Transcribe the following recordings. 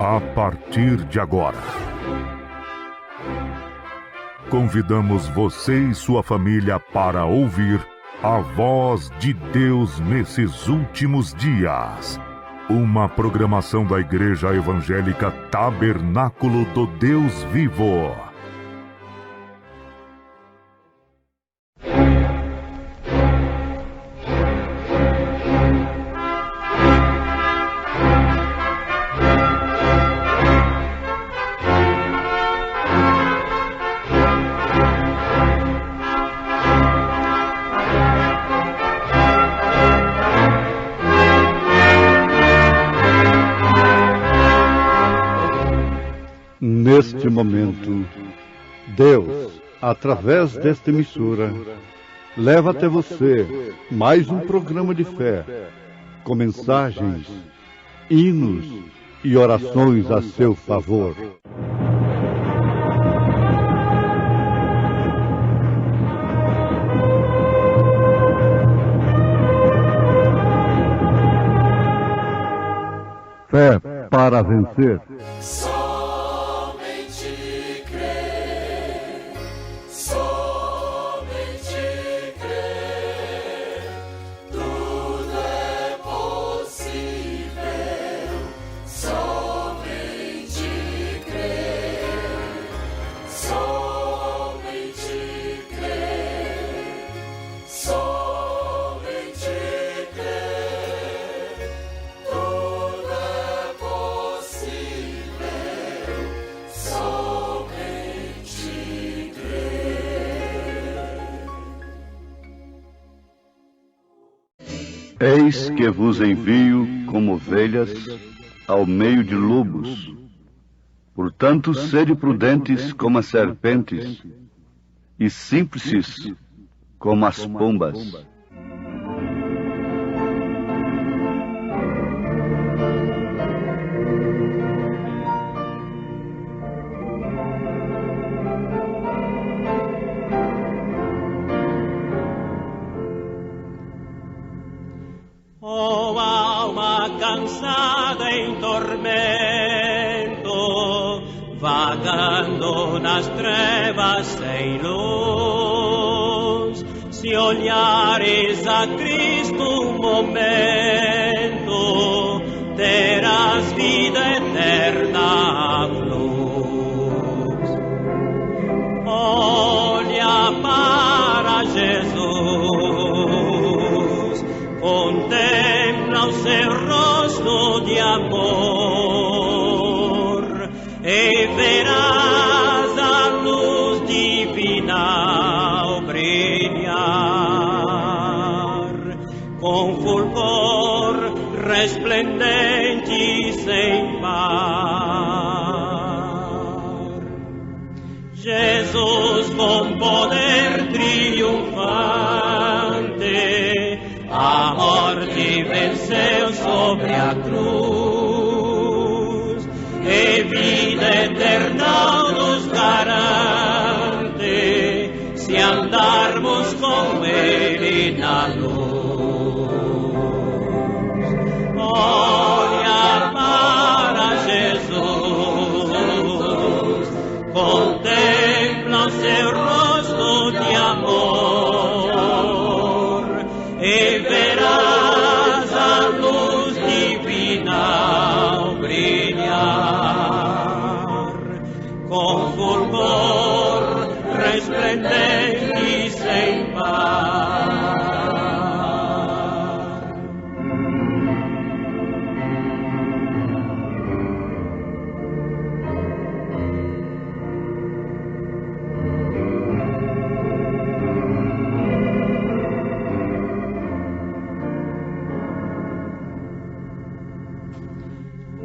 A partir de agora, convidamos você e sua família para ouvir a voz de Deus nesses últimos dias. Uma programação da Igreja Evangélica Tabernáculo do Deus Vivo. Neste momento, Deus, através desta emissora, leva até você mais um programa de fé, com mensagens, hinos e orações a seu favor. Fé para vencer. Eis que vos envio como ovelhas ao meio de lobos. Portanto, sede prudentes como as serpentes e simples como as pombas. Cansada em tormento, vagando nas trevas sem luz. Se olhares a Cristo um momento, terás vida eterna à luz. Olha para Jesus, contempla o seu rosto de amor e verás a luz divina brilhar com fulgor resplendente sem par. Jesus com poder triunfante a morte venceu sobre a cruz e vida eterna nos garante se andarmos com Ele na luz. Olha para Jesus, contempla o seu rosto de amor e verás a luz divina brilhar com fulgor resplendente sem par.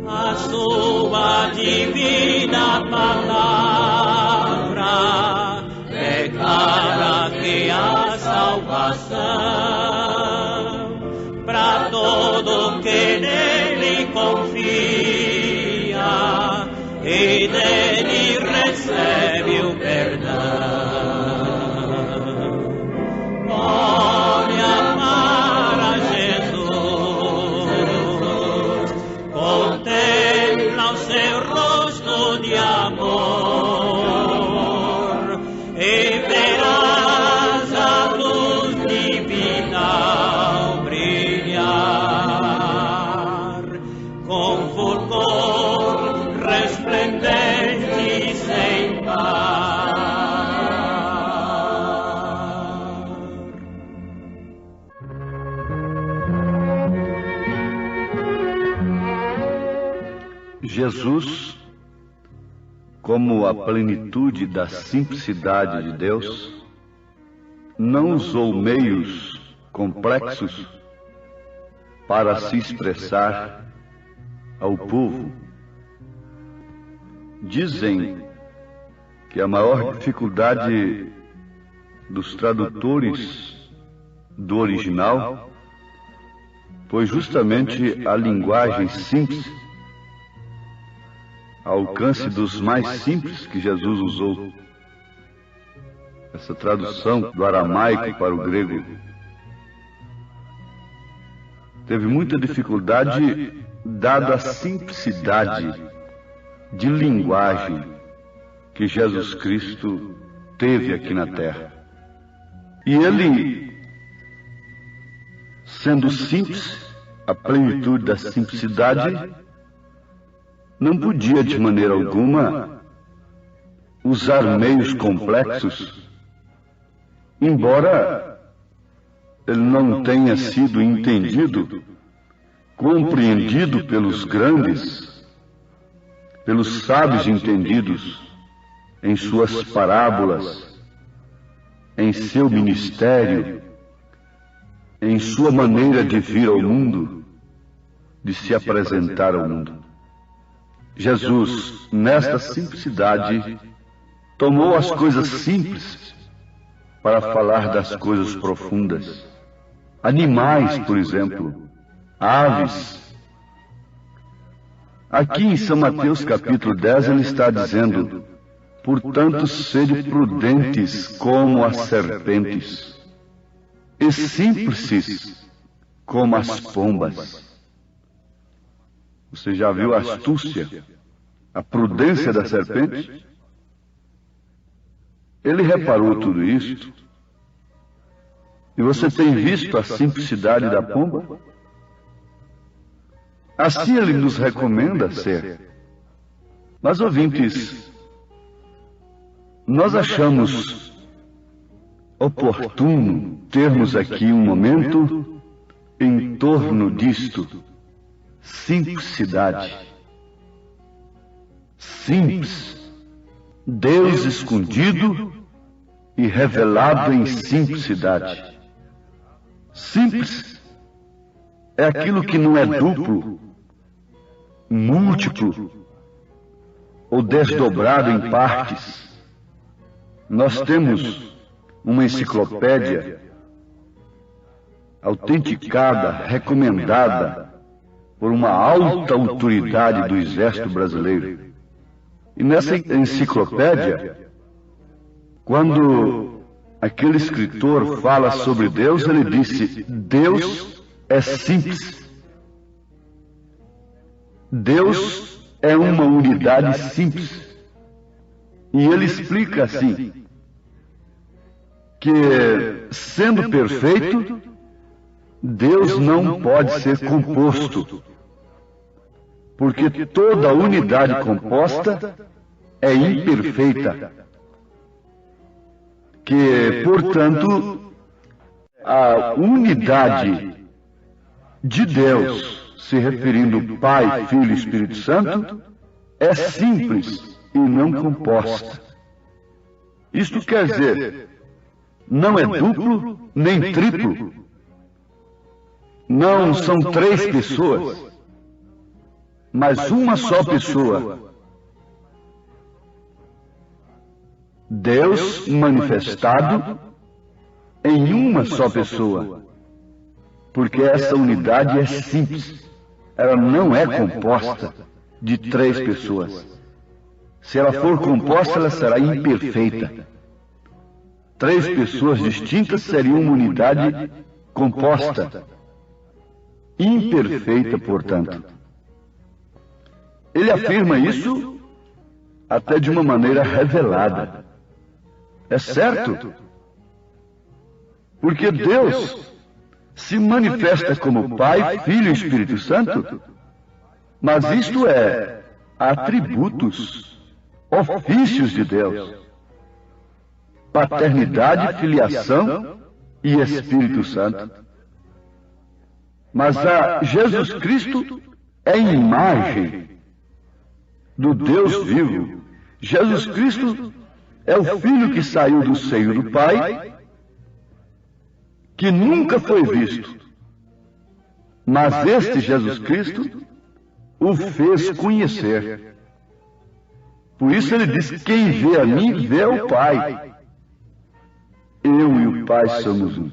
A sua divina palavra declara que há salvação para todo que nele confia e dele recebe o perdão. Olha para Jesus, contempla o seu como a plenitude da simplicidade de Deus, não usou meios complexos para se expressar ao povo. Dizem que a maior dificuldade dos tradutores do original foi justamente a linguagem simples, ao alcance dos mais simples que Jesus usou. Essa tradução do aramaico para o grego teve muita dificuldade, dada a simplicidade de linguagem que Jesus Cristo teve aqui na terra. E ele, sendo simples, a plenitude da simplicidade, não podia de maneira alguma usar meios complexos, embora ele não tenha sido entendido, compreendido pelos grandes, pelos sábios entendidos em suas parábolas, em seu ministério, em sua maneira de vir ao mundo, de se apresentar ao mundo. Jesus, nesta simplicidade, tomou as coisas simples para falar das coisas profundas. Animais, por exemplo, aves. Aqui em São Mateus capítulo 10 ele está dizendo: portanto, sede prudentes como as serpentes, e simples como as pombas. Você já viu a astúcia, a prudência da serpente? Ele reparou tudo isto. E você tem visto a simplicidade da pomba? Assim ele nos recomenda ser. Mas, ouvintes, nós achamos oportuno termos aqui um momento em torno disto. Simplicidade. Simples. Deus escondido e revelado em simplicidade. Simples é aquilo que não é duplo, múltiplo ou desdobrado em partes. Nós temos uma enciclopédia autenticada, recomendada por uma alta autoridade do Exército Brasileiro. E nessa enciclopédia, quando aquele escritor fala sobre Deus, ele disse: Deus é simples. Deus é uma unidade simples. E ele explica assim, que sendo perfeito, Deus não pode ser composto, porque toda unidade composta é imperfeita, que, portanto, a unidade de Deus, se referindo Pai, Filho e Espírito Santo, é simples e não composta. Isto quer dizer, não é duplo nem triplo, não são três pessoas, mas uma só pessoa. Deus manifestado em uma só pessoa, porque essa unidade é simples, ela não é composta de três pessoas. Se ela for composta, ela será imperfeita. Três pessoas distintas seriam uma unidade composta, imperfeita, portanto. Ele afirma isso até de uma maneira revelada. É certo, porque Deus se manifesta como Pai, Filho e Espírito Santo, mas isto é atributos, ofícios de Deus: paternidade, filiação e Espírito Santo. Mas a Jesus Cristo é imagem do Deus vivo. Jesus Cristo é o Filho que saiu do seio do Pai, que nunca foi visto. Mas este Jesus Cristo o fez conhecer. Por isso ele diz: quem vê a mim, vê o Pai. Eu e o Pai somos um.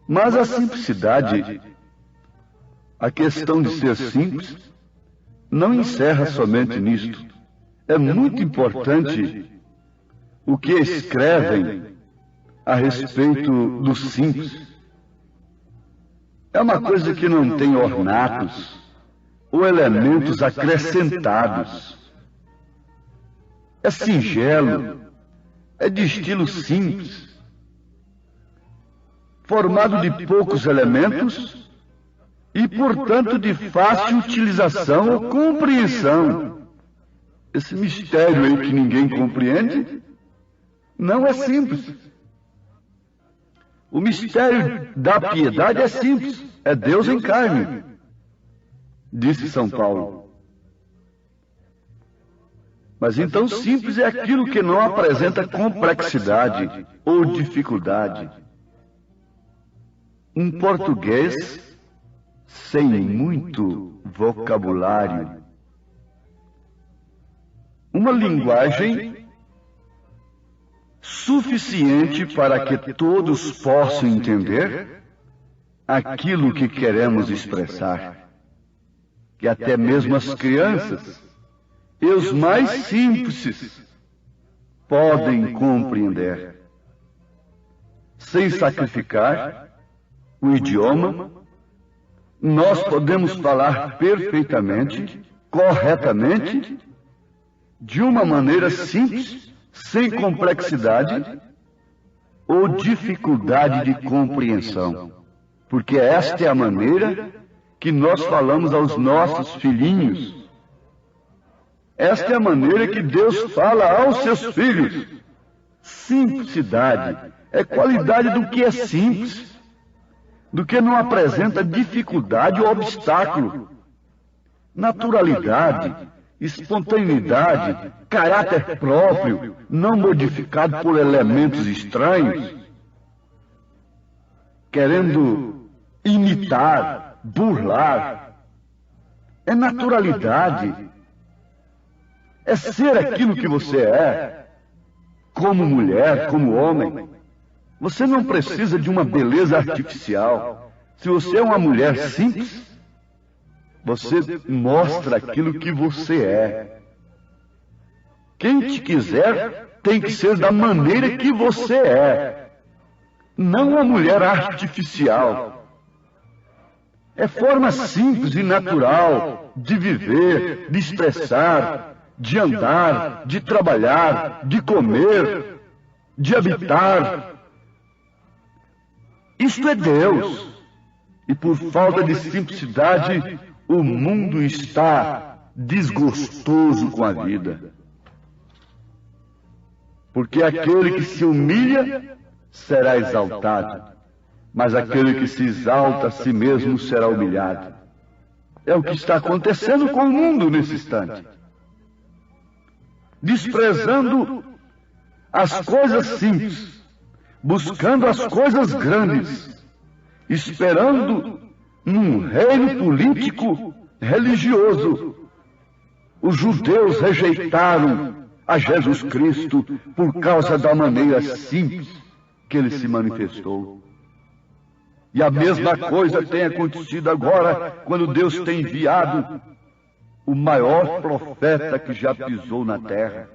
Mas a simplicidade, a questão de ser simples, não encerra somente nisto. É muito importante o que escrevem a respeito do simples. É uma coisa que não tem ornatos ou elementos acrescentados. É singelo, é de estilo simples, formado de poucos elementos e, portanto, de fácil utilização ou compreensão. Esse mistério aí que ninguém compreende não é simples. O mistério da piedade é simples, é Deus em carne, disse São Paulo. Mas então simples é aquilo que não apresenta complexidade ou dificuldade. Um português sem muito vocabulário. Uma linguagem suficiente para que todos possam entender aquilo que queremos expressar. Que até mesmo as crianças e os mais simples podem compreender. Sem sacrificar o idioma, nós podemos falar perfeitamente, corretamente, de uma maneira simples, sem complexidade ou dificuldade de compreensão. Porque esta é a maneira que nós falamos aos nossos filhinhos. Esta é a maneira que Deus fala aos seus filhos. Simplicidade é qualidade do que é simples, do que não apresenta dificuldade ou obstáculo. Naturalidade, espontaneidade, caráter próprio, não modificado por elementos estranhos, querendo imitar, burlar. É naturalidade. É ser aquilo que você é, como mulher, como homem. Você não precisa de uma beleza artificial. Se você é uma mulher simples, você mostra aquilo que você é. Quem te quiser tem que ser da maneira que você é, não uma mulher artificial. É forma simples e natural de viver, de expressar, de andar, de trabalhar, de comer, de habitar. Isto é Deus. E por falta de simplicidade, o mundo está desgostoso com a vida. Porque aquele que se humilha será exaltado, mas aquele que se exalta a si mesmo será humilhado. É o que está acontecendo com o mundo nesse instante. Desprezando as coisas simples, buscando as coisas grandes, esperando num reino político religioso. Os judeus rejeitaram a Jesus Cristo por causa da maneira simples que ele se manifestou. E a mesma coisa tem acontecido agora, quando Deus tem enviado o maior profeta que já pisou na terra,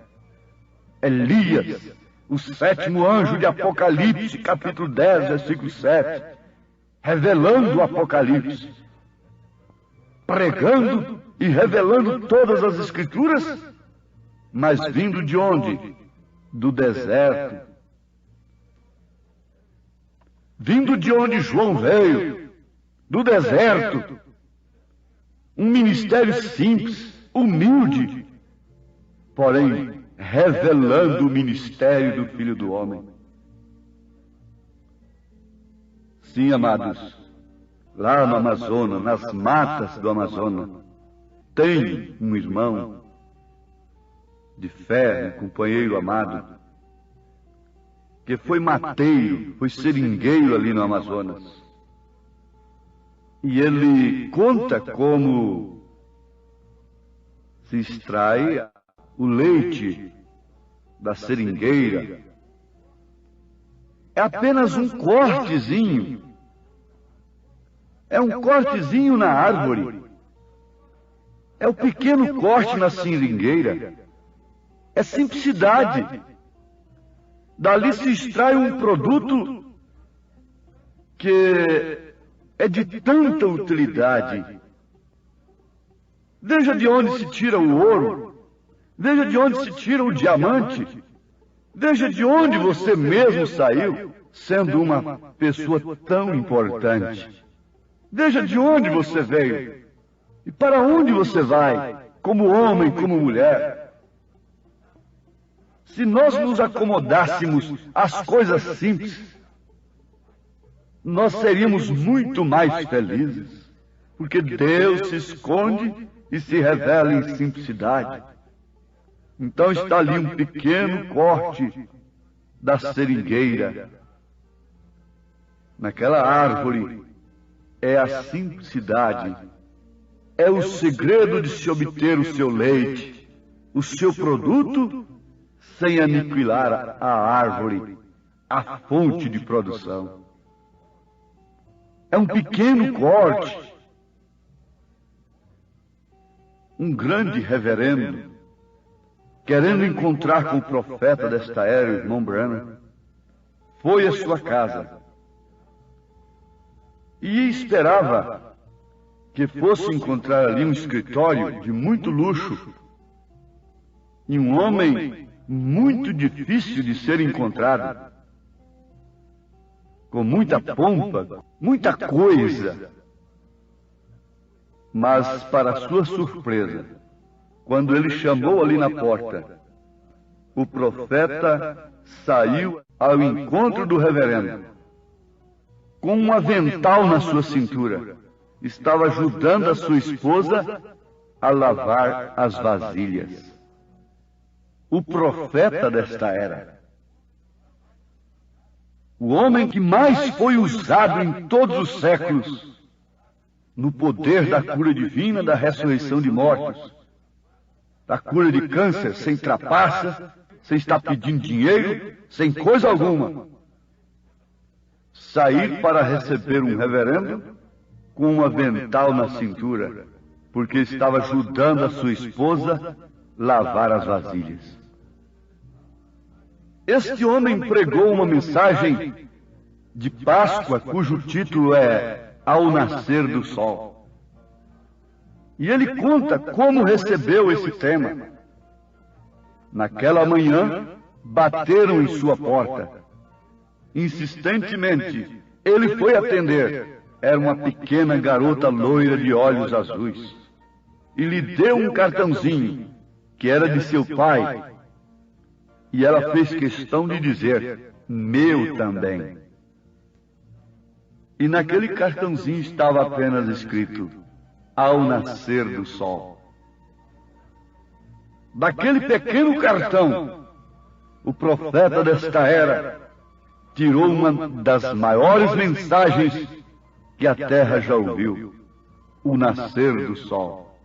Elias, o 7º anjo de Apocalipse, capítulo 10, versículo 7, revelando o Apocalipse, pregando e revelando todas as Escrituras, mas vindo de onde? Do deserto. Vindo de onde João veio, do deserto. Um ministério simples, humilde, porém revelando o ministério do Filho do Homem. Sim, amados, lá no Amazonas, nas matas do Amazonas, tem um irmão de fé, um companheiro amado, que foi mateiro, foi seringueiro ali no Amazonas. E ele conta como se extrai o leite da seringueira. É apenas um cortezinho. É um cortezinho na árvore. É o pequeno corte na seringueira. É simplicidade. Dali se extrai um produto que é de tanta utilidade. Veja de onde se tira o ouro. Veja de onde se tira o diamante. Veja de onde você mesmo saiu, sendo uma pessoa tão importante. Veja de onde você veio e para onde você vai, como homem, como mulher. Se nós nos acomodássemos às coisas simples, nós seríamos muito mais felizes, porque Deus se esconde e se revela em simplicidade. Então está ali um pequeno corte da seringueira. Naquela árvore é a simplicidade, é o segredo de se obter o seu leite, o seu produto, sem aniquilar a árvore, a fonte de produção. É um pequeno corte. Um grande reverendo, querendo encontrar com o profeta desta era, o irmão Branham, foi à sua casa e esperava que fosse encontrar ali um escritório de muito luxo e um homem muito difícil de ser encontrado, com muita pompa, muita coisa. Mas, para sua surpresa, quando ele chamou ali na porta, o profeta saiu ao encontro do reverendo, com um avental na sua cintura. Estava ajudando a sua esposa a lavar as vasilhas. O profeta desta era. O homem que mais foi usado em todos os séculos, no poder da cura divina, da ressurreição de mortos, da cura de câncer, sem trapaça, sem estar pedindo dinheiro, sem coisa alguma. Sair para receber um reverendo com um avental na cintura, porque estava ajudando a sua esposa a lavar as vasilhas. Este homem pregou uma mensagem de Páscoa, cujo título é Ao Nascer do Sol. E ele conta como recebeu esse tema. Naquela manhã, bateram em sua porta. Insistentemente, ele foi atender. Era uma pequena garota loira de olhos azuis. E lhe deu um cartãozinho, que era de seu pai. E ela fez questão de dizer, meu também. E naquele cartãozinho estava apenas escrito, ao nascer do sol. Daquele pequeno cartão, o profeta desta era tirou uma das maiores mensagens que a terra já ouviu, o nascer do sol.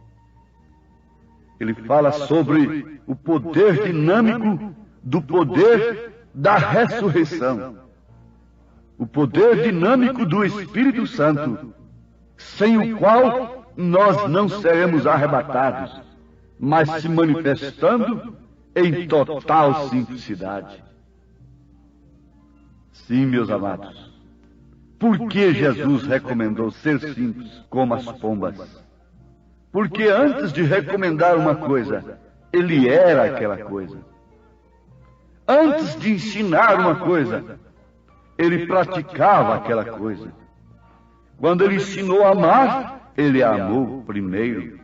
Ele fala sobre o poder dinâmico do poder da ressurreição, o poder dinâmico do Espírito Santo, sem o qual nós não seremos arrebatados, mas se manifestando em total simplicidade. Sim, meus amados, por que Jesus recomendou ser simples como as pombas? Porque antes de recomendar uma coisa, ele era aquela coisa. Antes de ensinar uma coisa, ele praticava aquela coisa. Quando ele ensinou a amar, ele a amou primeiro.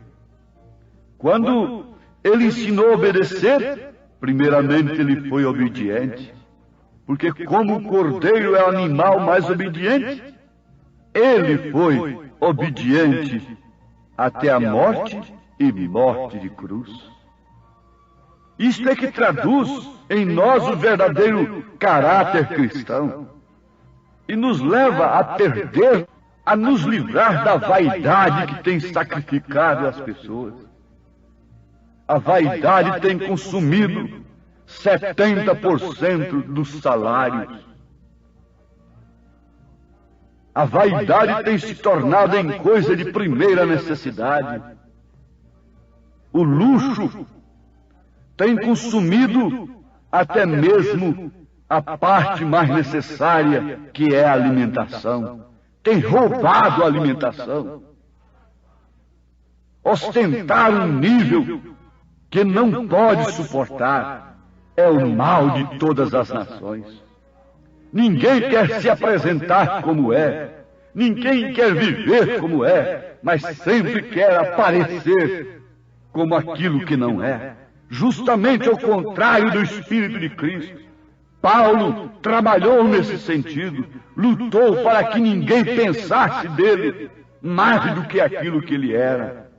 Quando ele ensinou a obedecer, primeiramente ele foi obediente. Porque como o cordeiro é o animal mais obediente, ele foi obediente até a morte e morte de cruz. Isto é que traduz em nós o verdadeiro caráter cristão e nos leva a perder, a nos livrar da vaidade que tem sacrificado as pessoas. A vaidade tem consumido 70% dos salários. A vaidade tem se tornado em coisa de primeira necessidade. O luxo tem consumido até mesmo a parte mais necessária, que é a alimentação. Tem roubado a alimentação. Ostentar um nível que não pode suportar é o mal de todas as nações. Ninguém quer se apresentar como é, ninguém quer viver como é, mas sempre quer aparecer como aquilo que não é. Justamente ao contrário do Espírito de Cristo. Paulo trabalhou nesse sentido, lutou para que ninguém pensasse dele mais do que aquilo que ele era.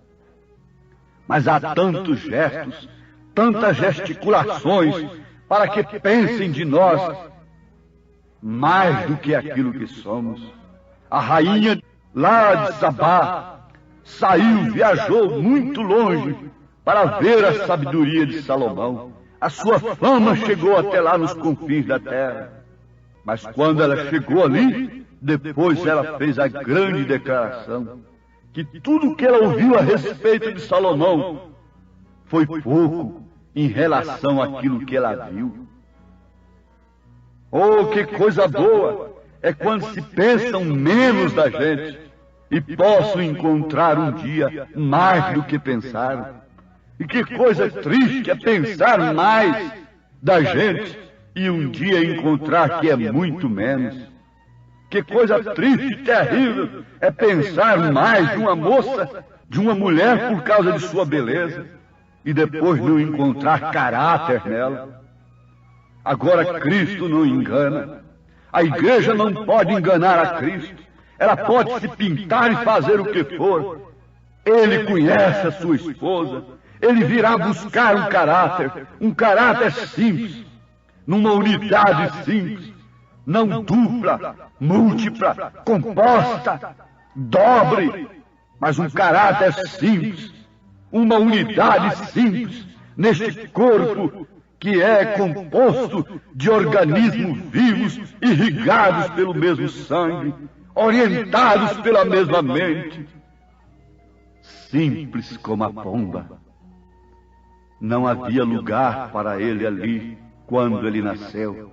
Mas há tantos gestos, tantas gesticulações para que pensem de nós mais do que aquilo que somos. A rainha lá de Sabá saiu, viajou muito longe para ver a sabedoria de Salomão. A sua fama chegou até lá nos confins da terra. Mas quando ela chegou ali, depois ela fez a grande declaração que tudo que ela ouviu a respeito de Salomão foi pouco em relação àquilo que ela viu. Oh, que coisa boa é quando se pensam menos da gente e possam encontrar um dia mais do que pensaram. E que coisa triste é pensar mais da gente e um dia encontrar que é muito menos. Que coisa triste e terrível é pensar mais de uma moça, de uma mulher por causa de sua beleza e depois não encontrar caráter nela. Agora Cristo não engana. A igreja não pode enganar a Cristo. Ela pode se pintar e fazer o que for. Ele conhece a sua esposa. Ele virá buscar um caráter simples, numa unidade simples, não dupla, múltipla, composta, dobre, mas um caráter simples, uma unidade simples, neste corpo que é composto de organismos vivos, irrigados pelo mesmo sangue, orientados pela mesma mente, simples como a pomba. Não havia lugar para ele ali quando ele nasceu.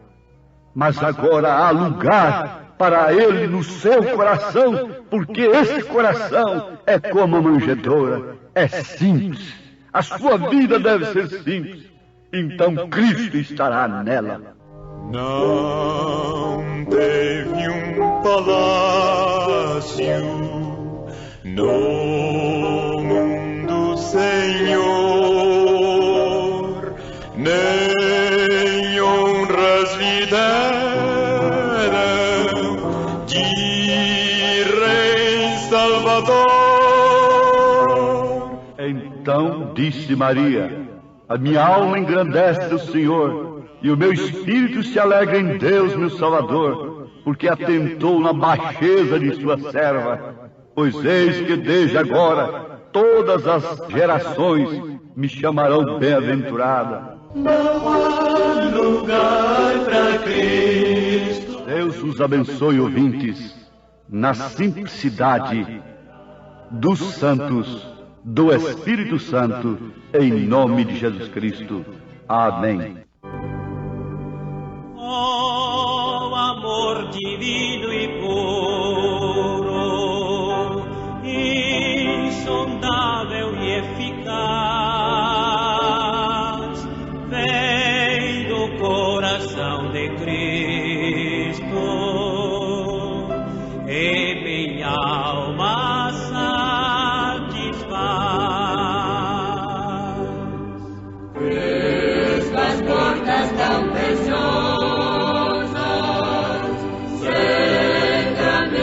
Mas agora há lugar para ele no seu coração, porque esse coração é como uma manjedoura, é simples. A sua vida deve ser simples. Então Cristo estará nela. Não teve palácio no mundo, Senhor, nem honras lhe deram de Rei Salvador. Então disse Maria: a minha alma engrandece o Senhor, e o meu espírito se alegra em Deus, meu Salvador, porque atentou na baixeza de sua serva. Pois eis que desde agora todas as gerações me chamarão bem-aventurada. Não há lugar para Cristo. Deus os abençoe, ouvintes, na simplicidade dos santos, do Espírito Santo, em nome de Jesus Cristo. Amém. Oh, amor divino e puro, insondável e eficaz, vem do coração de Cristo, e minha alma satisfaz. Cristo, as portas tão preciosas, sem grande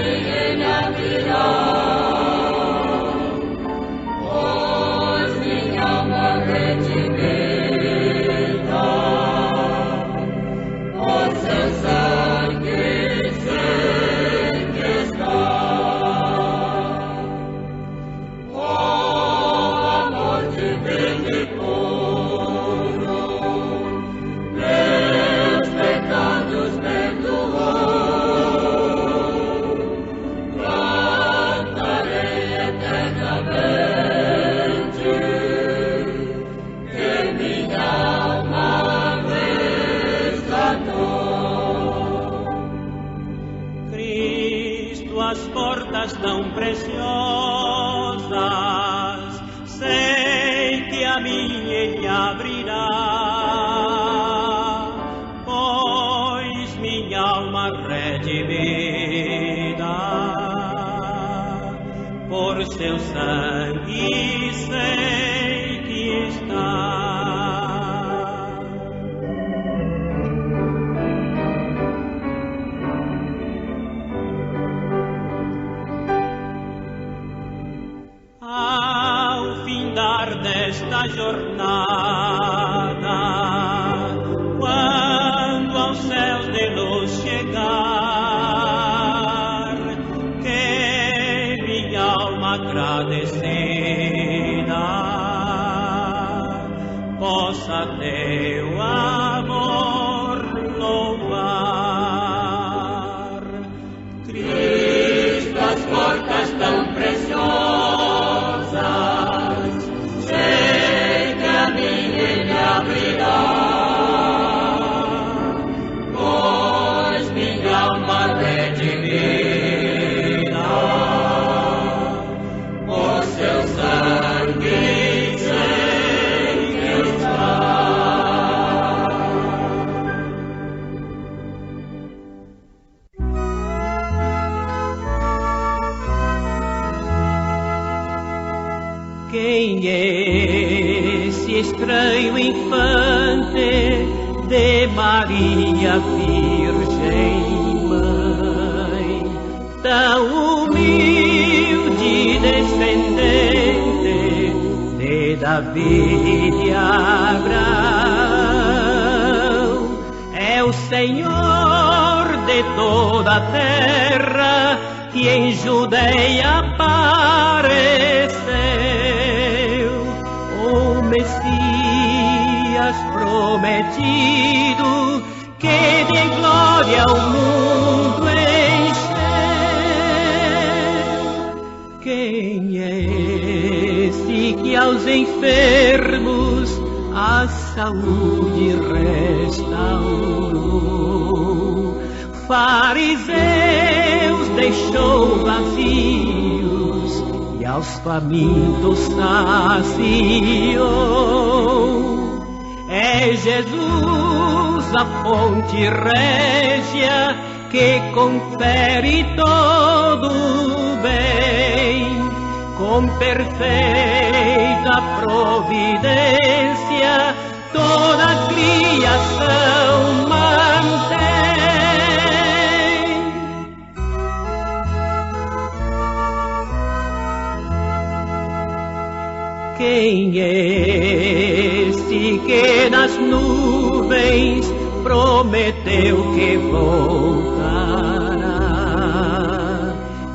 portas tão preciosas, sei que a mim ele abrirá, pois minha alma redimida por seu sangue sei que está. Desta jornada, quando aos céus de luz chegar, que minha alma agradecida possa teu amor louvar. Cristo, as portas tão preciosas, pois minha alma redimida por seu sangue sei que está. Quem é esse estranho infante de Maria Virgem Mãe, tão humilde descendente de Davi e Abraão? É o Senhor de toda a terra que em Judeia apareceu, o Messias prometido, que de glória o mundo encheu. Quem é esse que aos enfermos a saúde restaurou? Fariseus deixou vazios e aos famintos saciou. É Jesus a fonte régia que confere todo o bem, com perfeita providência toda a criação mantém. Quem é esse que nas nuvens prometeu que voltará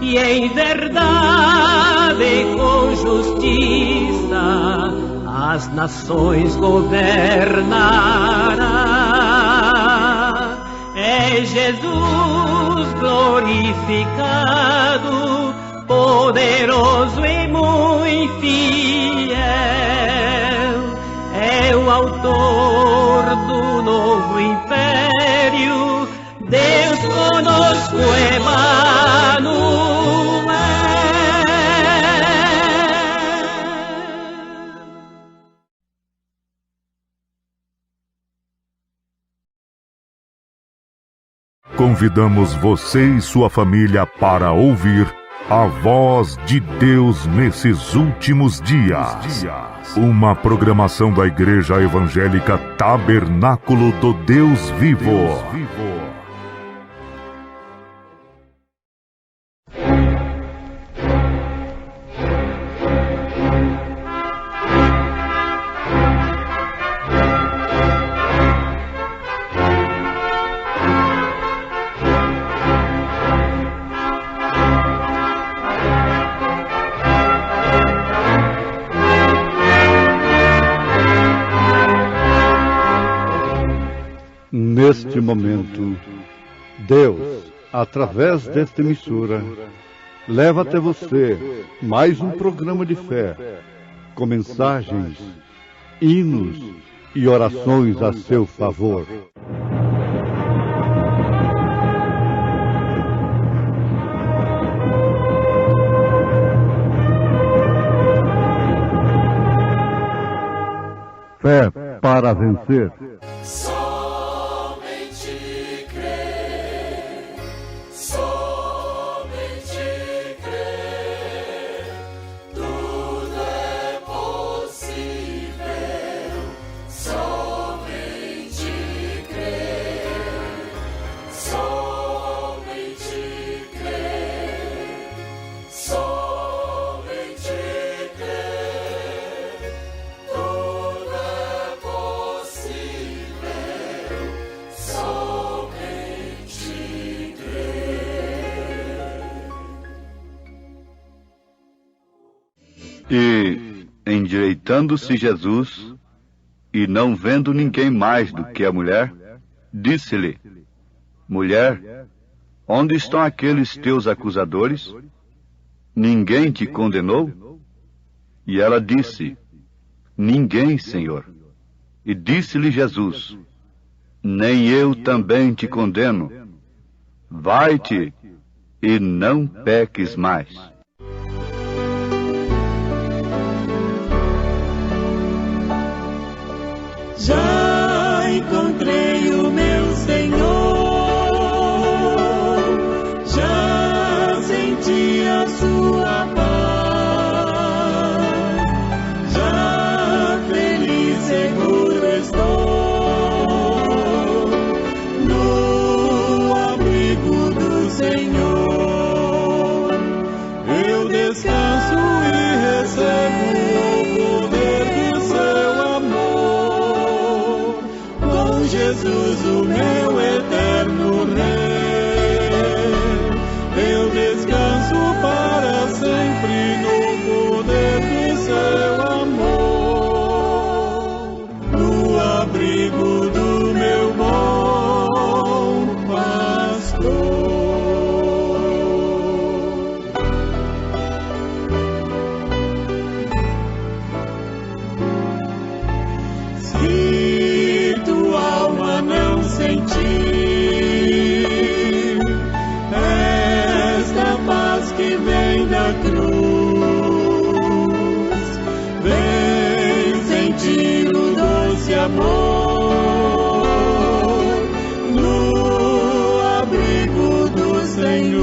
e em verdade com justiça as nações governará? É Jesus glorificado, poderoso e muito fiel, é o autor do novo império, Deus conosco, Emanuel. Convidamos você e sua família para ouvir a voz de Deus nesses últimos dias. Uma programação da Igreja Evangélica Tabernáculo do Deus Vivo. Neste momento, Deus, através desta emissora, leva até você mais um programa de fé, com mensagens, hinos e orações a seu favor. fé para vencer. Somente crer, somente crer, tudo é possível. Somente crer, somente crer, somente crer, tudo é possível. Somente crer. E, endireitando-se Jesus, e não vendo ninguém mais do que a mulher, disse-lhe: Mulher, onde estão aqueles teus acusadores? Ninguém te condenou? E ela disse: Ninguém, Senhor. E disse-lhe Jesus: Nem eu também te condeno. Vai-te e não peques mais. Já encontrei o meu Senhor, já senti a sua paz, já feliz, seguro estou no abrigo do Senhor. Eu descanso e recebo o poder de seu amor. Com Jesus, o meu eterno Rei, eu descanso para sempre no poder de seu amor, no abrigo do meu bom pastor. Se tua alma não sentir esta paz que vem da cruz, vem sentir o doce amor no abrigo do Senhor.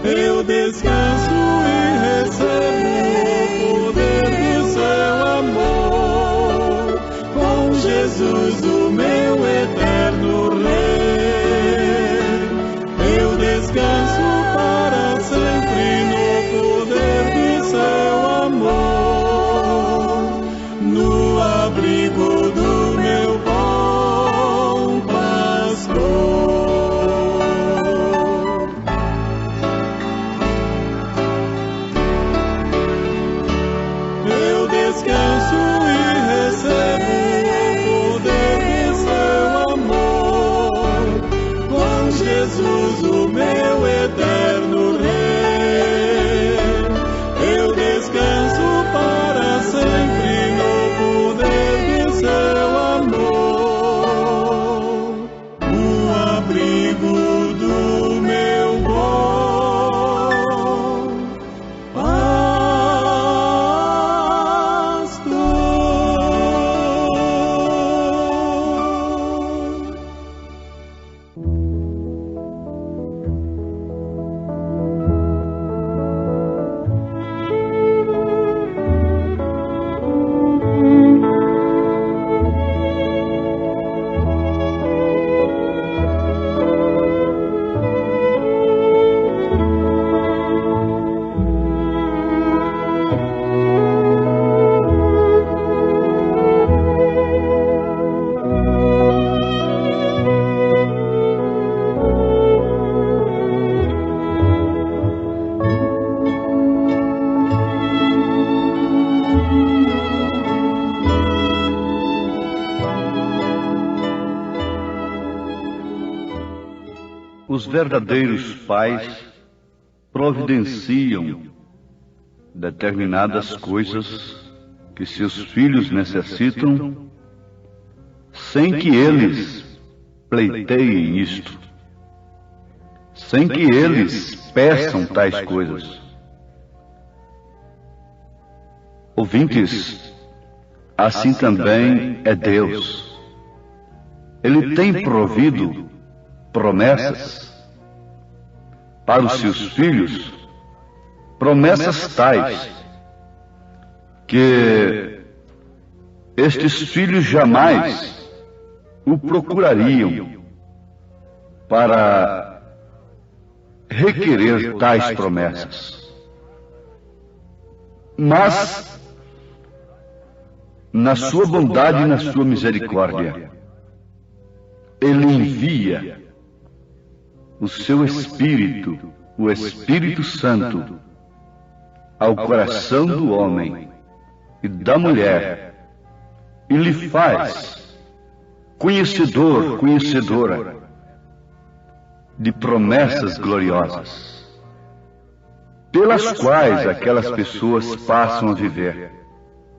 Eu descanso e recebo o poder de seu amor. Com Jesus, o meu eterno Rei, eu descanso para sempre no poder de seu amor, no abrigo do meu bom pastor. Eu descanso e recebo o poder de seu amor. Com Jesus, o meu eterno Rei, eu descanso para sempre no poder de seu amor, no abrigo do meu bom pastor. Os verdadeiros pais providenciam determinadas coisas que seus filhos necessitam sem que eles pleiteiem isto, sem que eles peçam tais coisas. Ouvintes, assim também é Deus. Ele tem provido promessas para os seus filhos, promessas tais que estes filhos jamais o procurariam para requerer tais promessas. Mas, na sua bondade e na sua misericórdia, Ele envia o seu Espírito, o Espírito Santo, ao coração do homem e da mulher, e lhe faz conhecedor, conhecedora de promessas gloriosas, pelas quais aquelas pessoas passam a viver.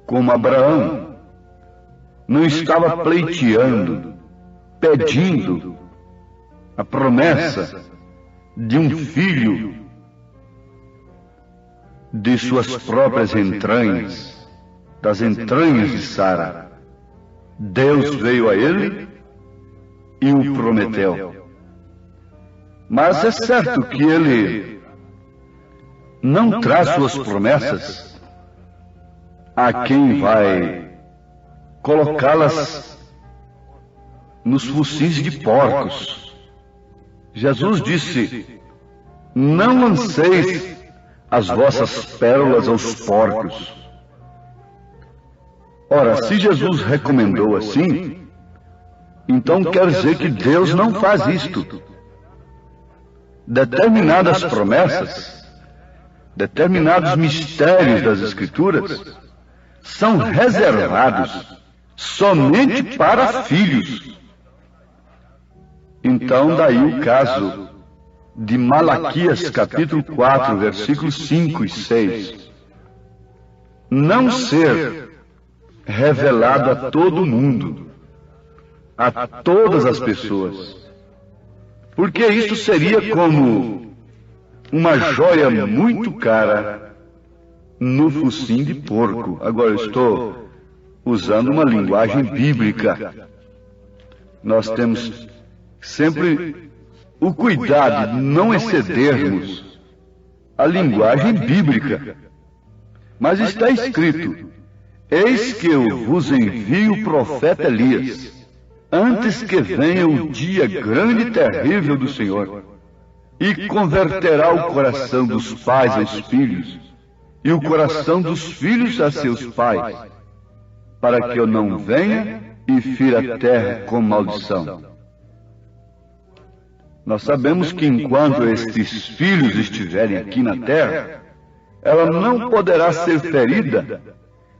Como Abraão não estava pleiteando, pedindo a promessa de um filho de suas próprias entranhas, das entranhas de Sara. Deus veio a ele e o prometeu. Mas é certo que ele não traz suas promessas a quem vai colocá-las nos focis de porcos. Jesus disse: não lanceis as vossas pérolas aos porcos. Ora, se Jesus recomendou assim, então quer dizer que Deus não faz isto. Determinadas promessas, determinados mistérios das Escrituras são reservados somente para filhos. Então, daí o caso de Malaquias, capítulo 4, versículos 5 e 6. Não ser revelado a todo mundo, a todas as pessoas, porque isso seria como uma joia muito cara no focinho de porco. Agora eu estou usando uma linguagem bíblica. Nós temos sempre o cuidado de não excedermos a linguagem bíblica. Mas está escrito: eis que eu vos envio o profeta Elias, antes que venha o dia grande e terrível do Senhor, e converterá o coração dos pais aos filhos, e o coração dos filhos a seus pais, para que eu não venha e fira a terra com maldição. Nós sabemos que enquanto estes filhos estiverem aqui na terra, ela não poderá ser ferida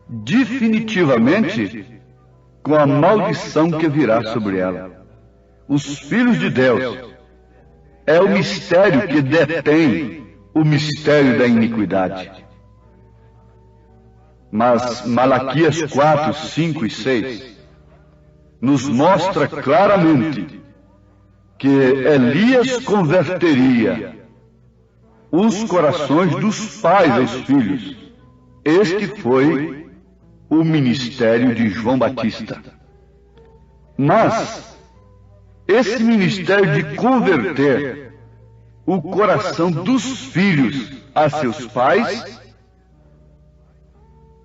definitivamente com a maldição que virá sobre ela. Os filhos de Deus é o mistério que detém o mistério da iniquidade. Mas Malaquias 4, 5 e 6 nos mostra claramente que Elias converteria os corações dos pais aos filhos. Este foi o ministério de João Batista. Mas esse ministério de converter o coração dos filhos a seus pais,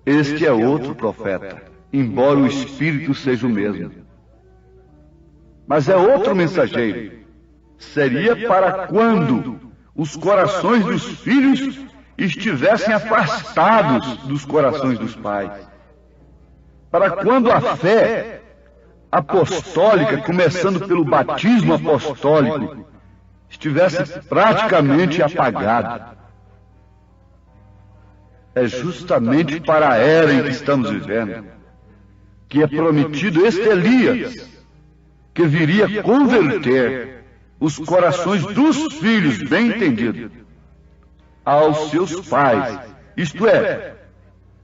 este é outro profeta, embora o Espírito seja o mesmo. Mas é outro mensageiro. Seria para quando os corações dos filhos estivessem afastados dos corações dos pais. Para quando a fé apostólica, começando pelo batismo apostólico, estivesse praticamente apagada. É justamente para a era em que estamos vivendo que é prometido este Elias, que viria converter os corações dos filhos, bem entendido, aos seus pais, isto é,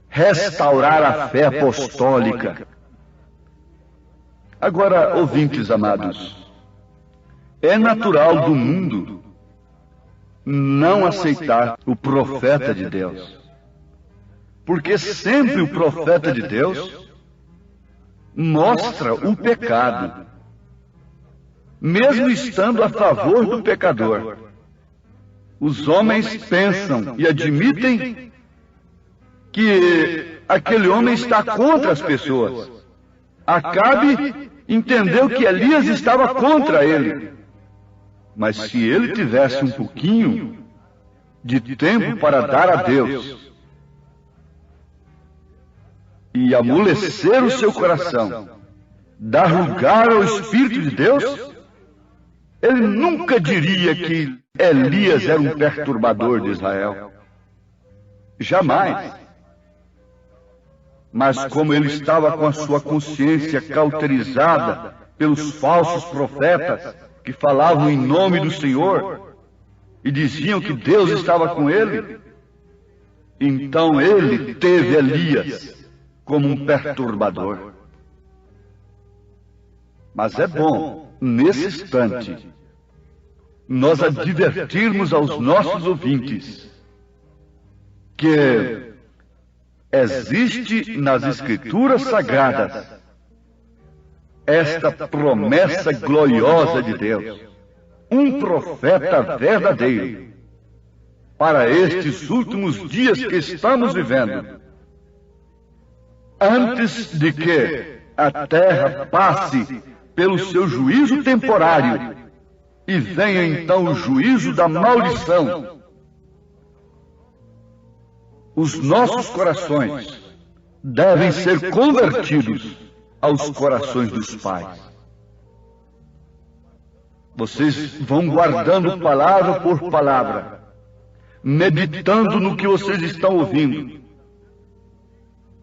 restaurar a fé apostólica. Agora, ouvintes amados, é natural do mundo não aceitar o profeta de Deus, porque sempre o profeta de Deus mostra o pecado, mesmo estando a favor do pecador. Os homens pensam e admitem que aquele homem está contra as pessoas. Acabe entendeu que Elias estava contra ele. Mas se ele tivesse um pouquinho de tempo para dar a Deus e amolecer o seu coração, dar lugar ao Espírito de Deus, ele nunca diria que Elias era um perturbador de Israel. Jamais. Mas como ele estava com a sua consciência cauterizada pelos falsos profetas que falavam em nome do Senhor e diziam que Deus estava com ele, então ele teve Elias como um perturbador. Mas é bom, nesse instante, nós advertirmos aos nossos ouvintes que existe nas Escrituras Sagradas esta promessa gloriosa de Deus, um profeta verdadeiro, para estes últimos dias que estamos vivendo, antes de que a terra passe pelo seu juízo temporário e venha então o juízo da maldição. Os nossos corações devem ser convertidos aos corações dos pais. Vocês vão guardando palavra por palavra, meditando no que vocês estão ouvindo.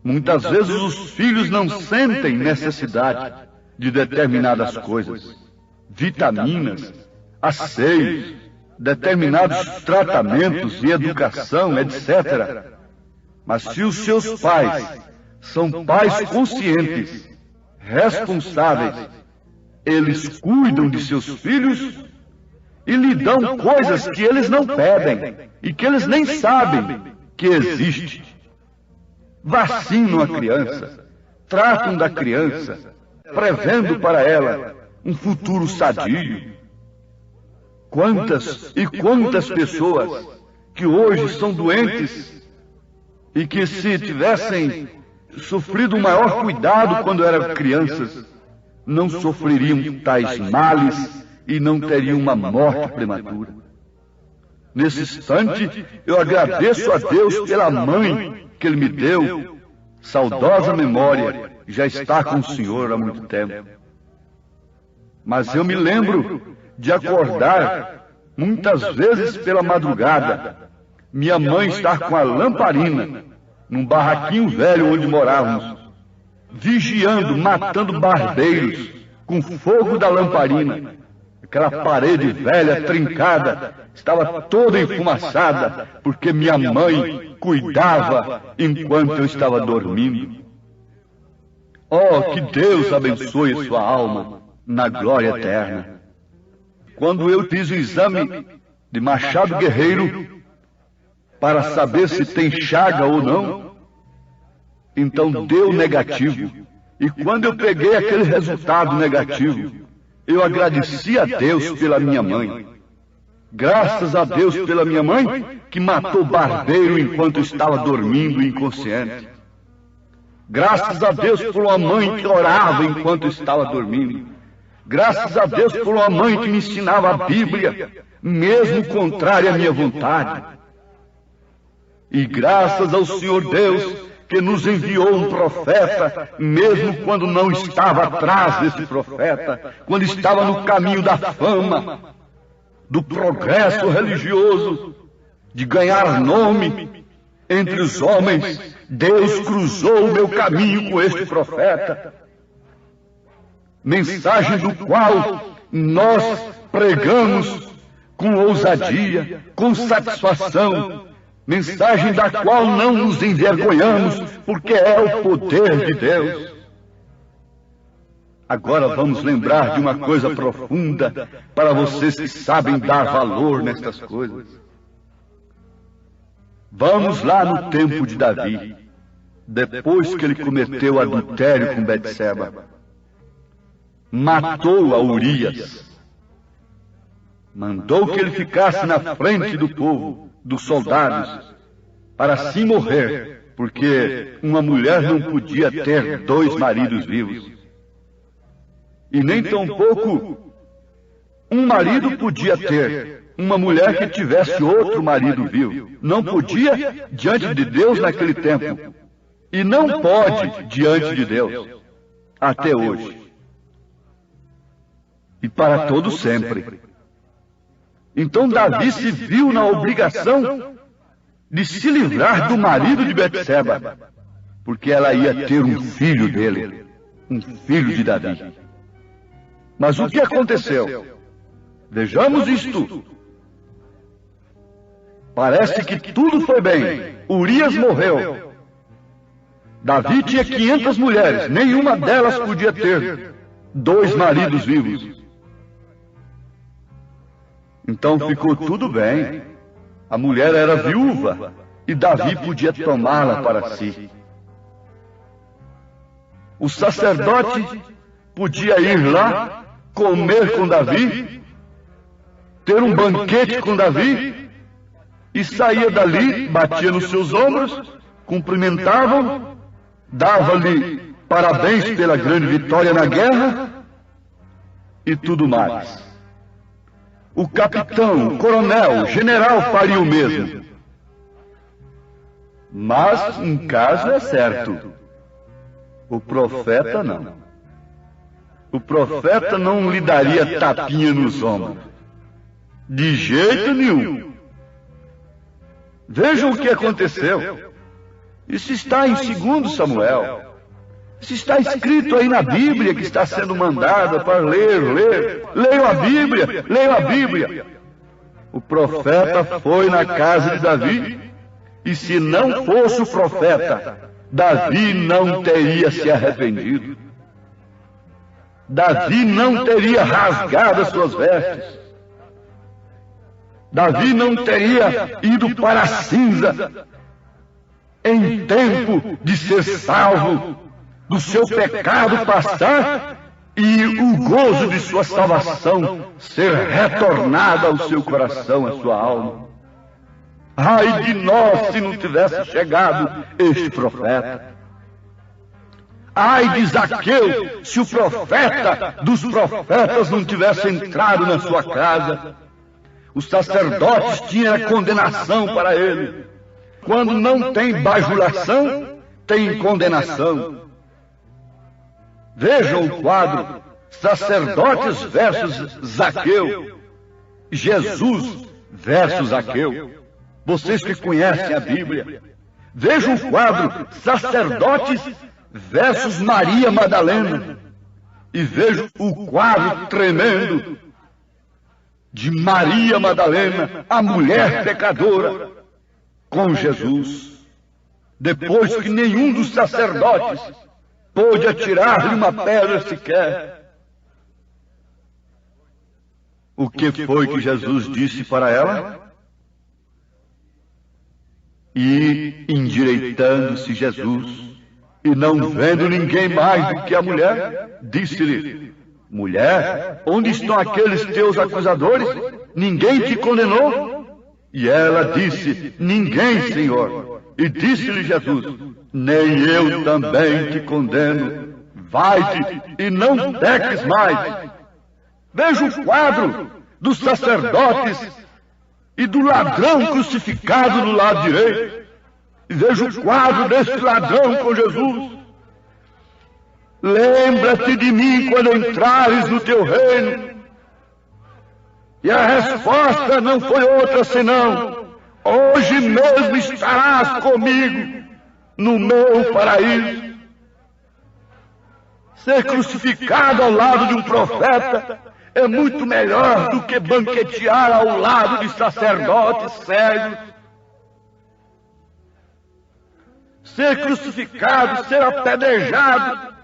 Muitas vezes os filhos não sentem necessidade de determinadas coisas, vitaminas, asseios, determinados tratamentos e educação, etc. Mas se os seus pais são pais conscientes, responsáveis, eles cuidam de seus filhos e lhe dão coisas que eles não pedem e que eles nem sabem que existe. Vacinam a criança, tratam da criança, prevendo para ela um futuro sadio. Quantas e quantas pessoas que hoje são doentes e que, se tivessem sofrido o maior cuidado quando eram crianças, não sofreriam tais males e não teriam uma morte prematura. Nesse instante, eu agradeço a Deus pela mãe que Ele me deu, saudosa memória, já está com o Senhor há muito tempo. Mas eu me lembro de acordar muitas vezes pela madrugada, minha mãe estar com a lamparina num barraquinho velho onde morávamos, vigiando, matando barbeiros com fogo da lamparina. Aquela parede velha, trincada, estava toda enfumaçada, porque minha mãe cuidava enquanto eu estava dormindo. Oh, que Deus abençoe sua alma na glória eterna. Quando eu fiz o exame de Machado Guerreiro para saber se tem chaga ou não, então deu negativo. E quando eu peguei aquele resultado negativo, eu agradeci a Deus pela minha mãe. Graças a Deus pela minha mãe, que matou barbeiro enquanto estava dormindo inconsciente. Graças a Deus por uma mãe que orava enquanto estava dormindo. Graças a Deus por uma mãe que me ensinava a Bíblia, mesmo contrária à minha vontade. E graças ao Senhor Deus, que nos enviou um profeta, mesmo quando não estava atrás desse profeta, quando estava no caminho da fama, do progresso religioso, de ganhar nome entre os homens. Deus cruzou o meu caminho com este profeta, mensagem do qual nós pregamos com ousadia, com satisfação, mensagem da qual não nos envergonhamos, porque é o poder de Deus. Agora vamos lembrar de uma coisa profunda para vocês que sabem dar valor nestas coisas. Vamos lá no tempo de Davi. depois que ele cometeu adultério com Betseba, matou a Urias, mandou que ele ficasse na frente do povo, dos soldados, para assim morrer, porque uma mulher não podia ter 2 maridos vivos. E nem tampouco um marido podia ter uma mulher que tivesse outro marido vivo. Não podia diante de Deus naquele tempo. E não pode diante de Deus até hoje. E para todo sempre. Então Davi se viu na obrigação de se livrar do marido de Betseba, porque ela ia ter um filho dele, um filho de Davi. Mas o que aconteceu? Vejamos isto. Parece que tudo foi bem. Urias morreu. Davi tinha 500 mulheres, nenhuma delas podia ter 2 maridos vivos. Então ficou tudo bem. A mulher era viúva e Davi podia tomá-la para si. O sacerdote podia ir lá, comer com Davi, ter um banquete com Davi, e saía dali, batia nos seus ombros, cumprimentava-o, dava-lhe parabéns pela grande vitória na guerra e tudo mais. O capitão, o coronel, o general faria o mesmo. Mas um caso é certo: o profeta não. O profeta não lhe daria tapinha nos ombros. De jeito nenhum. Vejam o que aconteceu. Isso está em 2 Samuel. Isso está escrito aí na Bíblia, que está sendo mandada para ler. Leiam a Bíblia, leiam a Bíblia. O profeta foi na casa de Davi, e se não fosse o profeta, Davi não teria se arrependido. Davi não teria rasgado as suas vestes. Davi não teria ido para a cinza em tempo de ser salvo do seu pecado passar e o gozo de sua salvação ser retornado ao seu coração, à sua alma. Ai de nós se não tivesse chegado este profeta. Ai de Zaqueu se o profeta dos profetas não tivesse entrado na sua casa. Os sacerdotes tinham a condenação para ele. Quando não tem bajulação, tem condenação. Vejam o quadro: sacerdotes versus Zaqueu, Jesus versus Zaqueu. Vocês que conhecem a Bíblia, vejam o quadro: sacerdotes versus Maria Madalena. E vejam o quadro tremendo de Maria Madalena, a mulher pecadora, com Jesus, depois que nenhum dos sacerdotes pôde atirar-lhe uma pedra sequer. O que foi que Jesus disse para ela? E, endireitando-se Jesus, e não vendo ninguém mais do que a mulher, disse-lhe: mulher, onde estão aqueles teus acusadores? Ninguém te condenou? E ela disse: ninguém, Senhor. E disse-lhe Jesus: nem eu também te condeno. Vai-te e não peques mais. Veja o quadro dos sacerdotes e do ladrão crucificado no lado direito. E veja o quadro desse ladrão com Jesus. Lembra-te de mim quando entrares no teu reino. E a resposta não foi outra senão: hoje mesmo estarás comigo no meu paraíso. Ser crucificado ao lado de um profeta é muito melhor do que banquetear ao lado de sacerdotes cegos. Ser crucificado, ser apedrejado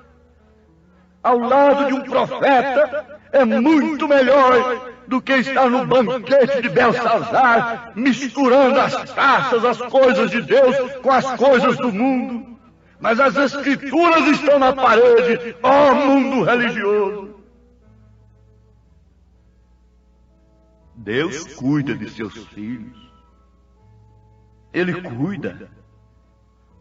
ao lado de um profeta é muito melhor do que estar no banquete de Belsazar, misturando as taças, as coisas de Deus com as coisas do mundo. mas as escrituras estão na parede, ó mundo religioso. Deus cuida de seus filhos. Ele cuida,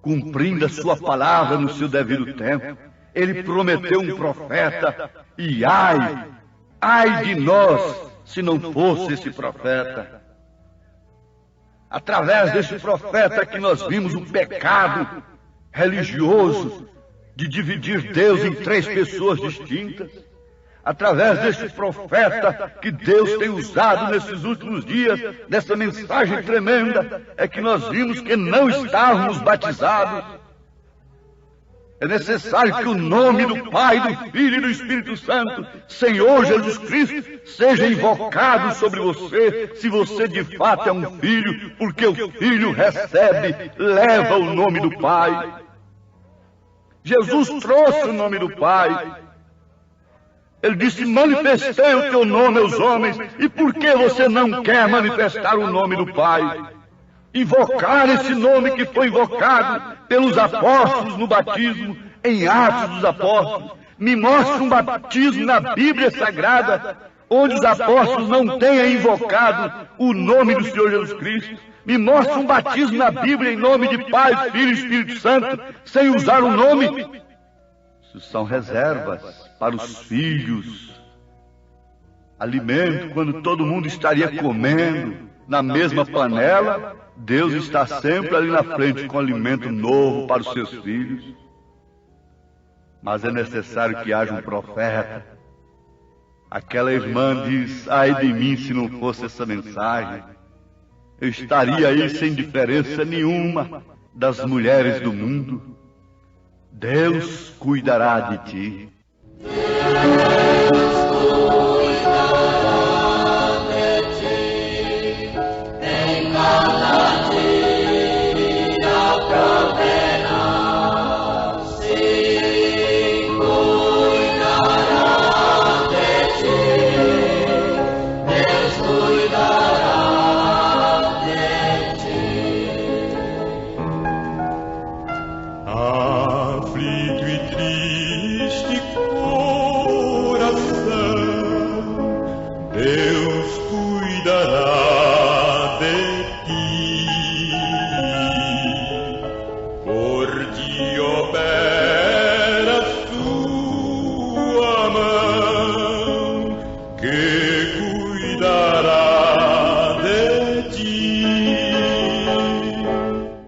cumprindo a sua palavra no seu devido tempo. Ele prometeu um profeta, e ai de nós se não fosse esse profeta. Através desse profeta que nós vimos o pecado religioso de dividir Deus em três pessoas distintas. Através desse profeta que Deus tem usado nesses últimos dias, dessa mensagem tremenda, é que nós vimos que não estávamos batizados. É necessário que o nome do Pai, do Filho e do Espírito Santo, Senhor Jesus Cristo, seja invocado sobre você, se você de fato é um filho, porque o Filho recebe, leva o nome do Pai. Jesus trouxe o nome do Pai. Ele disse: manifestei o teu nome aos homens, e por que você não quer manifestar o nome do Pai? Invocar esse nome que foi invocado pelos apóstolos no batismo, em Atos dos Apóstolos. Me mostre um batismo na Bíblia Sagrada onde os apóstolos não tenham invocado o nome do Senhor Jesus Cristo. Me mostre um batismo na Bíblia em nome de Pai, Filho e Espírito Santo, sem usar o nome. Isso são reservas para os filhos. Alimento quando todo mundo estaria comendo na mesma panela. Deus está sempre ali na frente com alimento novo para os seus filhos. Mas é necessário que haja um profeta. Aquela irmã diz: ai de mim se não fosse essa mensagem. Eu estaria aí sem diferença nenhuma das mulheres do mundo. Deus cuidará de ti.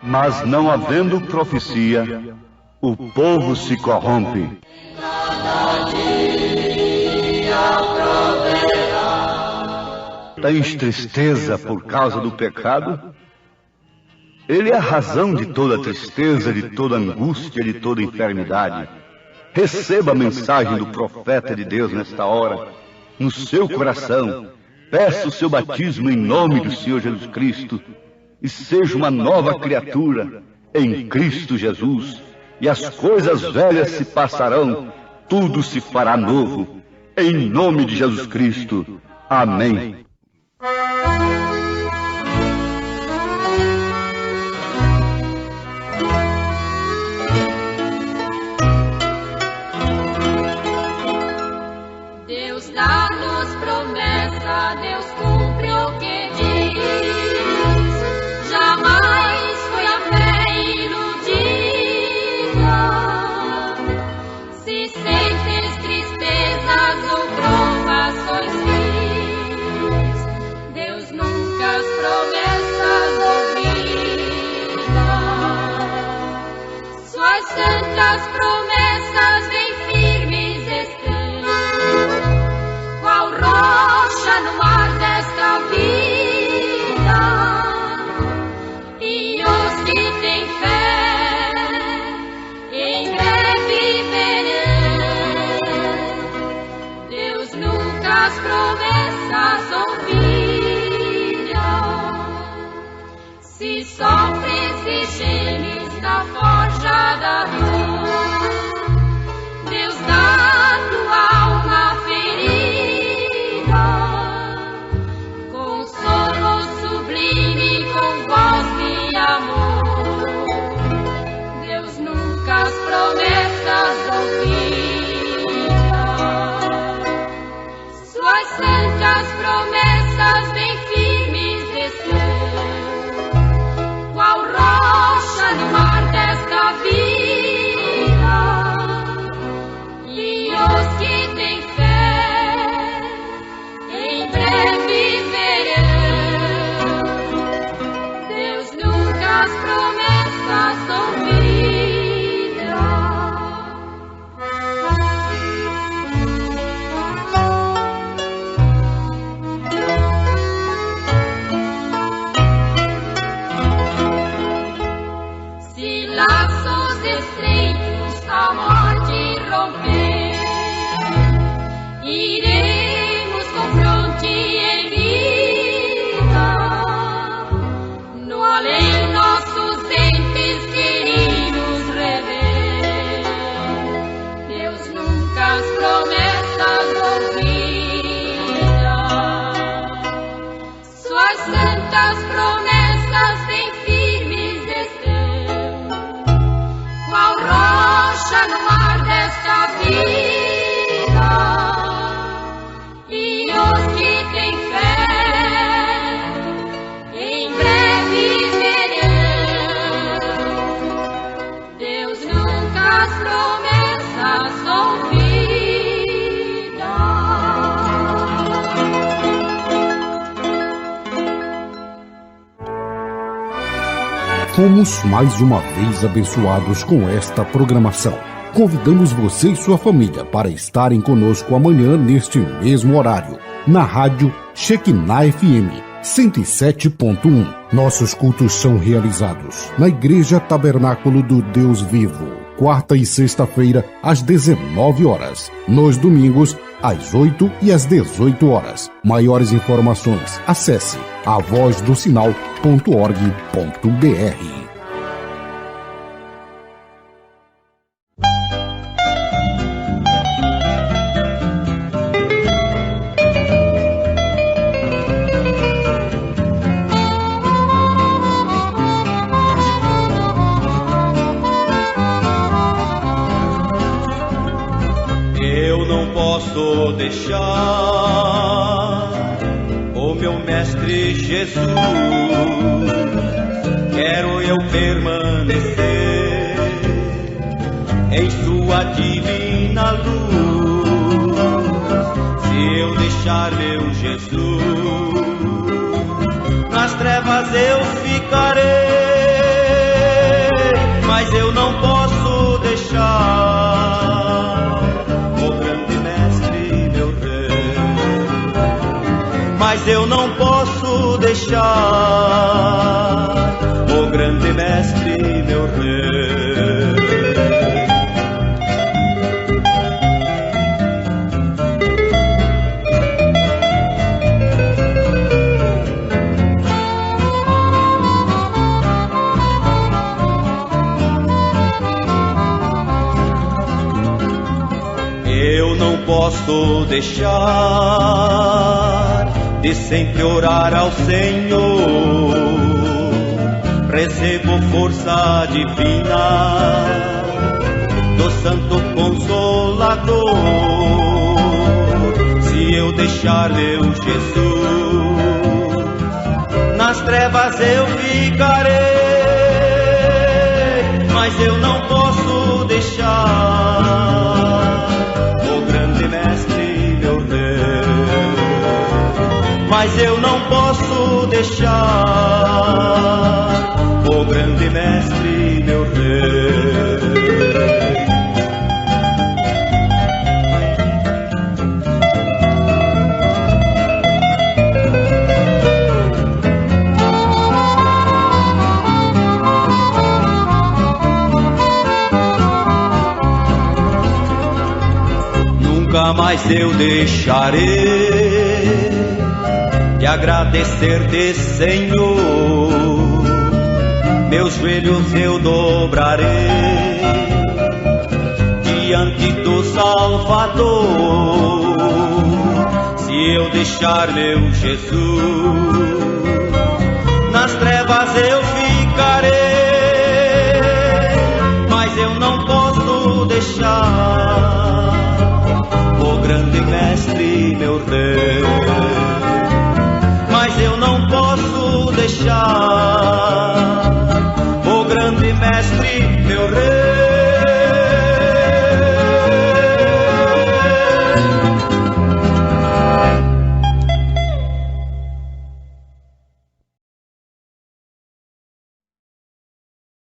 Mas não havendo profecia, o povo se corrompe. Tens tristeza por causa do pecado? Ele é a razão de toda tristeza, de toda angústia, de toda enfermidade. Receba a mensagem do profeta de Deus nesta hora, no seu coração. Peça o seu batismo em nome do Senhor Jesus Cristo e seja uma nova criatura em Cristo Jesus. E as coisas velhas se passarão, tudo se fará novo. Em nome de Jesus Cristo. Amém. Deus dá-nos promessa, Deus cumpre o que diz. Jamais foi a fé iludida. Se sentes tristezas ou provações vis, Deus nunca as promessas ouvida. Suas santas promessas bem firmes estão, qual rocha no mar desta vida. E os que têm fé em breve verão. Deus nunca as promessas ouvida. Se sofres e gemes na forja da dor, os que têm fé, em breve verão. Deus nunca as promessas ouvira. Se laços estreitos a morte romper, iremos com fronte erguida, no além nossos entes queridos rever. Deus nunca as promessas ouvira. Suas santas promessas têm firmes estão, qual rocha no mar desta vida. E os que têm fé, em breve verão. Deus nunca as promessas ouvira. Fomos mais uma vez abençoados com esta programação. Convidamos você e sua família para estarem conosco amanhã neste mesmo horário, na rádio Shekinah FM 107.1. Nossos cultos são realizados na Igreja Tabernáculo do Deus Vivo, quarta e sexta-feira às 19 horas, nos domingos às 8 e às 18 horas. Maiores informações, acesse avozdosinal.org.br. Eu não posso deixar o meu mestre Jesus. Quero eu permanecer em sua divina luz. Se eu deixar meu Jesus, nas trevas eu ficarei, mas eu não posso deixar o grande mestre, meu rei. Mas eu não posso deixar o grande mestre, meu rei. Eu não posso deixar de sempre orar ao Senhor. Recebo força divina do Santo Consolador. Se eu deixar meu Jesus, nas trevas eu ficarei, mas eu não posso deixar o grande mestre, meu rei. Mas eu não posso deixar o grande mestre, meu rei. Nunca mais eu deixarei de agradecer-te, Senhor. Meus joelhos eu dobrarei diante do Salvador. Se eu deixar meu Jesus, nas trevas eu ficarei, mas eu não posso deixar o grande mestre, meu rei.